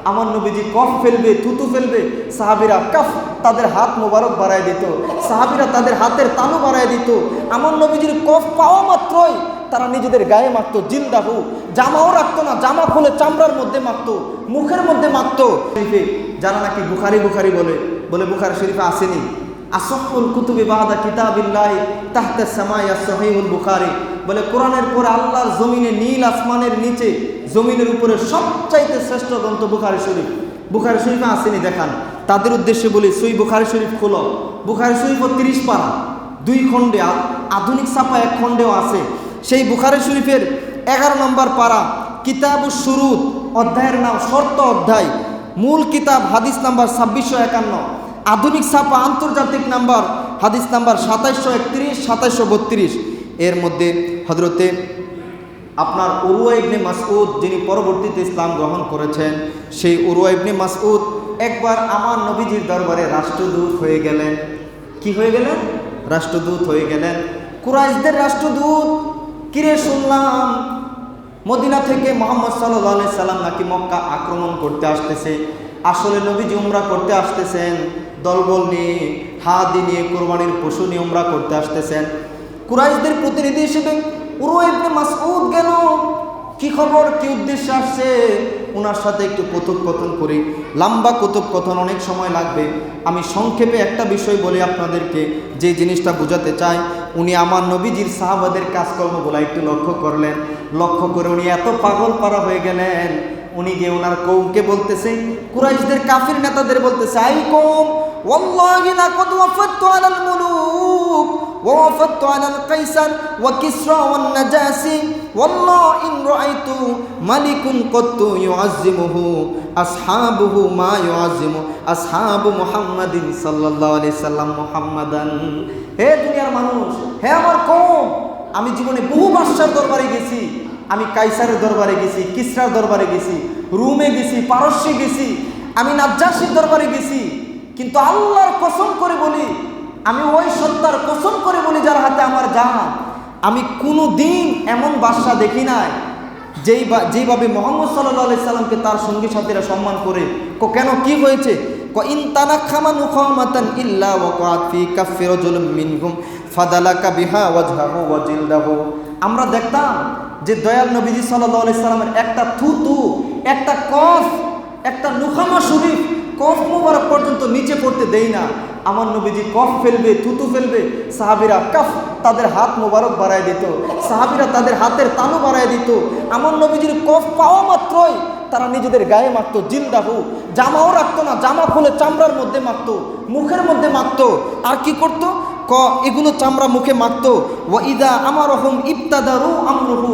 আমার নবীজি কফ ফেলবে, থুতু ফেলবে, সাহাবীরা কাফ তাদের হাত মোবারক বাড়ায় দিত, সাহাবীরা তাদের হাতের তালু বাড়ায় দিত। আমার নবীজির কফ পাওয়া মাত্রই তারা নিজেদের গায়ে মাখতো জিলদাহু, জামাও রাখতো না, জামা খুলে চামড়ার মধ্যে মাখতো, মুখের মধ্যে মাখতো। যারা নাকি বুখারি বুখারি বলে বুখারী শরীফে আসেনি, আসহুল কুতুবি বাদা কিতাবিল্লাহি তাহতা সামাইয়া সহিহুল বুখারী, বলে কোরআনের পরে আল্লাহর জমিনে নীল আসমানের নিচে জমিনের উপরে সবচাইতে শ্রেষ্ঠ গ্রন্থ বুখারী শরীফ। বুখারী শরীফে আসেনি দেখান। তাদের উদ্দেশ্যে বলি, সই বুখারী শরীফ খোলো। বুখারী শরীফ 30 পারা, 2 খণ্ডে, আধুনিক ছাপা 1 খণ্ডেও আছে। সেই বুখারী শরীফের 11 নম্বর পারা, কিতাবুশ শুরুত, অধ্যায়ের নাম শর্ত অধ্যায়, মূল কিতাব হাদিস নাম্বার 2651, আধুনিক ছাপা আন্তর্জাতিক নাম্বার হাদিস নাম্বার 2731, 2732। এর মধ্যে হযরতে আপনার উরওয়া ইবনে মাসউদ, যিনি পরবর্তীতে ইসলাম গ্রহণ করেছেন, সেই উরওয়া ইবনে মাসউদ একবার আমার নবীজির দরবারে রাষ্ট্রদূত হয়ে গেলেন। কি হয়ে গেলেন? রাষ্ট্রদূত হয়ে গেলেন। কুরাইশদের রাষ্ট্রদূত, কিরে শুনলাম মদিনা থেকে মুহাম্মদ সাল্লাল্লাহু আলাইহি সাল্লাম নাকি মক্কা আক্রমণ করতে আসতেছে। আসলে নবীজি উমরা করতে আসতেছেন, দলবল নিয়ে, হাদি নিয়ে, কোরবানির পশু নিয়ে উমরা করতে আসতেছেন। কুরাইশদের প্রতিনিধি হিসেবে উরওয়া ইবনে মাসউদ গেল। কি খবর, কি উদ্দেশ্যে আসছে, ওনার সাথে একটু কথোপকথন করি। লম্বা কথোপকথন, অনেক সময় লাগবে। আমি সংক্ষেপে একটা বিষয় বলি আপনাদেরকে, যে জিনিসটা বোঝাতে চাই। উনি আমার নবীজির সাহাবাদের কাজকর্মগুলো একটু লক্ষ্য করলেন। লক্ষ্য করে উনি এত পাগল পারা হয়ে গেলেন, উনি গিয়ে ওনার কওমকে বলতেছে, কুরাইশদের কাফির নেতাদের বলতেছে, আই কওম, ওয়াল্লাহি লাকাদ ওয়াফাততু আলাল মুলুক ওয়া ওয়াফাততু আলাল কাইসার ওয়া কিসরা ওয়ান নাজাসি ওয়াল্লাহি ইন রাআইতু মালিকুন কত্তু ইউআযজিমুহু আসহাবুহু মা ইউআযজিমু আসহাবু মুহাম্মাদিন সাল্লাল্লাহু আলাইহি সাল্লাম মুহাম্মাদান। হে দুনিয়ার মানুষ, হে আমার কওম, আমি জীবনে বহু বাদশার দরবারে গেছি। আমি কাইসারের দরবারে গেছি, কিসরার দরবারে গেছি, রুমে গেছি, পারস্যে গেছি, আমি নাজ্জাশির দরবারে গেছি। কিন্তু আল্লাহর কসম করে বলি, আমি ওই সত্তার কসম করে বলি যার হাতে আমার জান, আমি কোনো দিন এমন বাদশা দেখি নাই যেইভাবে মুহাম্মদ সাল্লাল্লাহু আলাইহি সাল্লামকে তার সঙ্গী সাথীরা সম্মান করে। কেন, কি হয়েছে? ইন তানাখামা নুখামাতান ইল্লা ওয়াকাত ফি কাফি রাজুলিন মিনহুম ফাদালাকা বিহা ওয়াজহাহু ওয়া জিলদাহু। আমরা দেখতাম যে দয়াল নবীজি সাল্লাল্লাহু আলাইহি সাল্লামের একটা থুতু, একটা কফ, একটা নুখামা শরীফ, কফ মোবারক পর্যন্ত নিচে পড়তে দেই না। আমার নবীজি কফ ফেলবে, থুতু ফেলবে, সাহাবীরা কাফ তাদের হাত মোবারক বাড়ায় দিত, সাহাবীরা তাদের হাতের তালু বাড়ায় দিত। আমার নবীজির কফ পাওয়া মাত্রই তারা নিজেদের গায়ে মাখতো জিলদাহু, জামাও রাখতো না, জামা খুলে চামড়ার মধ্যে মাখতো, মুখের মধ্যে মাখতো। আর কি করতো? এগুলো চামড়া মুখে মাখতো। ওয়া ইদা আমারহুম ইবতাদারু আমরুহু,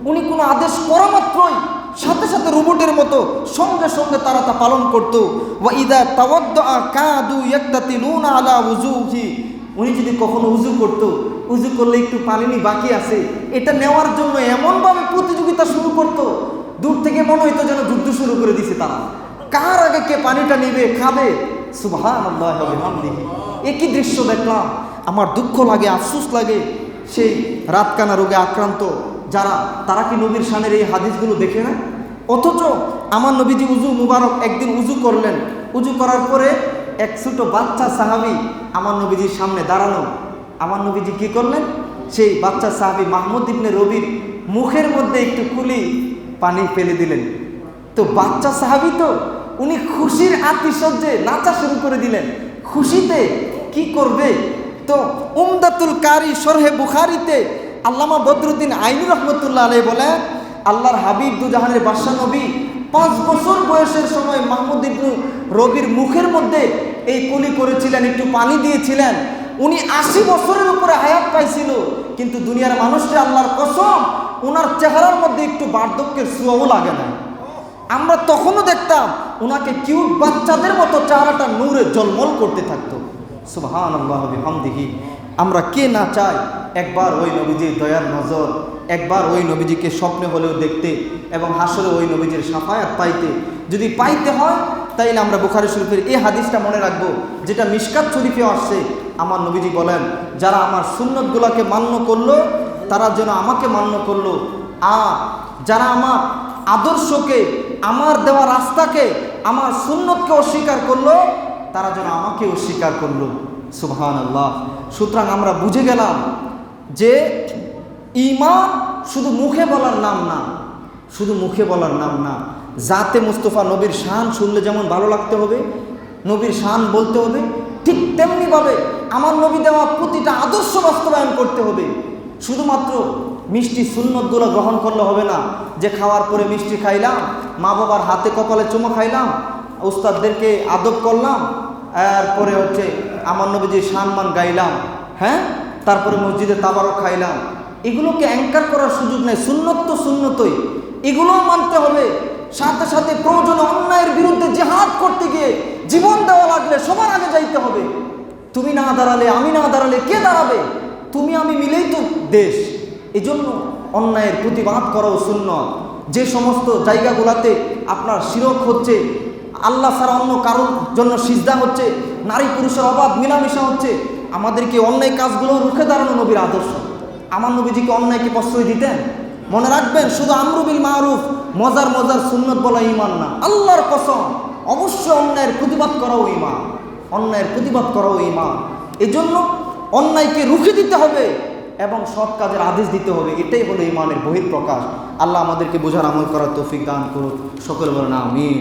উনি কোনো আদেশ করা মাত্রই সাথে সাথে রোবটের মতো সঙ্গে সঙ্গে তারা তা পালন করতো। ওয়া ইদা তাওয়াদ্দা কাদু ইয়াক্তাতিলুনা আলা উজুহি, উনি যদি কখনো উজু করতো, উজু করলে একটু পানি বাকি আছে, এটা নেওয়ার জন্য এমনভাবে প্রতিযোগিতা শুরু করতো, দূর থেকে মনে হইতো যেন যুদ্ধ শুরু করে দিছে তারা, কার আগে কে পানিটা নিবে, খাবে। সুবহানাল্লাহি ওয়া বিহামদিহি। একই দৃশ্য দেখলাম, আমার দুঃখ লাগে, আফসোস লাগে। সেই রাতকানা রোগে আক্রান্ত যারা, তারা কি নবীর শানের এই হাদিসগুলো দেখে না? অথচ আমার নবীজি উজু মুবারক একদিন উজু করলেন, উজু করার পরে এক ছোট বাচ্চা সাহাবী আমার নবীজির সামনে দাঁড়ানো। আমার নবীজি কি করলেন? সেই বাচ্চা সাহাবী মাহমুদ ইবনে রবির মুখের মধ্যে একটু কুলি পানি ফেলে দিলেন। তো বাচ্চা সাহাবী তো, উনি খুশির আতিশয্যে নাচা শুরু করে দিলেন। খুশিতে কি করবে? তো উমদাতুল কারি শরহে বুখারীতে আল্লামা বদরুদ্দিন আইনি রহমতুল্লাহ আলাইহি বলেন, আল্লাহর হাবিব দুজাহানের বাদশা নবী 5 বছর বয়সের সময় মাহমুদ ইবনে রবির মুখের মধ্যে এই কুলি করেছিলেন, একটু পানি দিয়েছিলেন। উনি 80 বছরের উপরে হায়াত পাইছিল, কিন্তু দুনিয়ার মানুষকে আল্লাহর কসম, ওনার চেহারার মধ্যে একটু বার্ধক্যের ছোঁয়াও লাগে না। আমরা তখনও দেখতাম ওনাকে কিউট বাচ্চাদের মতো চেহারাটা নূরে ঝলমল করতে থাকতো। সুবহানাল্লাহি ওয়া বিহামদিহি। আমরা কে না চাই একবার ওই নবীজির দয়ার নজর, একবার ওই নবীজিকে স্বপ্নে হলেও দেখতে এবং হাসরে ওই নবীজির শাফায়াত পাইতে। যদি পাইতে হয় তাইলে আমরা বুখারী শরীফের এই হাদিসটা মনে রাখবো, যেটা মিশকাত শরীফেও আসছে। আমার নবীজি বলেন, যারা আমার সুন্নতগুলোকে মান্য করলো তারা যেন আমাকে মান্য করলো, আর যারা আমার আদর্শকে, আমার দেওয়া রাস্তাকে, আমার সুন্নতকে অস্বীকার করলো, তারা যেন আমাকে অস্বীকার করলো। সুবহানাল্লাহ। সুতরাং আমরা বুঝে গেলাম যে ঈমান শুধু মুখে বলার নাম না, শুধু মুখে বলার নাম না। জাতে মুস্তাফা নবীর শান শুনলে যেমন ভালো লাগতে হবে, নবীর শান বলতে হবে, ঠিক তেমনিভাবে আমার নবী দেওয়া প্রতিটা আদর্শ বাস্তবায়ন করতে হবে। শুধুমাত্র মিষ্টি সুন্নতগুলো গ্রহণ করলে হবে না, যে খাওয়ার পরে মিষ্টি খাইলাম, মা বাবার হাতে কপালে চুমো খাইলাম, উস্তাদদেরকে আদব করলাম, এরপরে হচ্ছে আমার নবীজির সম্মান গাইলাম, হ্যাঁ, তারপরে মসজিদে তাবারক খাইলাম। এগুলোকে অ্যাঙ্কার করার সুযোগ নেই। সুন্নত তো সুন্নতই, এগুলোও মানতে হবে। সাথে সাথে প্রয়োজনে অন্যায়ের বিরুদ্ধে জিহাদ করতে গিয়ে জীবন দেওয়া লাগলে সবার আগে যাইতে হবে। তুমি না দাঁড়ালে, আমি না দাঁড়ালে কে দাঁড়াবে? তুমি আমি মিলেই তো দেশ। এজন্য অন্যায়ের প্রতিবাদ করাও সুন্নত। যে সমস্ত জায়গাগুলোতে আপনার শিরক হচ্ছে, আল্লাহ ছাড়া অন্য কারোর জন্য সিজদা হচ্ছে, নারী পুরুষের অবাধ মিলামিশা হচ্ছে, আমাদেরকে অন্যায় কাজগুলো রুখে দাঁড়ানো নবীর আদর্শ। আমার নবীজিকে অন্যায়কে প্রশ্রয় দিতেন। মনে রাখবেন, শুধু আমরু বিল মারুফ, মজার মজার সুন্নত বলা ঈমান না। আল্লাহর কসম, অবশ্যই অন্যায়ের প্রতিবাদ করাও ঈমান, অন্যায়ের প্রতিবাদ করাও ঈমান। এজন্য অন্যায়কে রুখে দিতে হবে এবং সৎ কাজের আদেশ দিতে হবে। এটাই হলো ঈমানের বহিঃপ্রকাশ। আল্লাহ আমাদেরকে বোঝার আমল করার তৌফিক দান করুন। সকলে বলেন আমিন।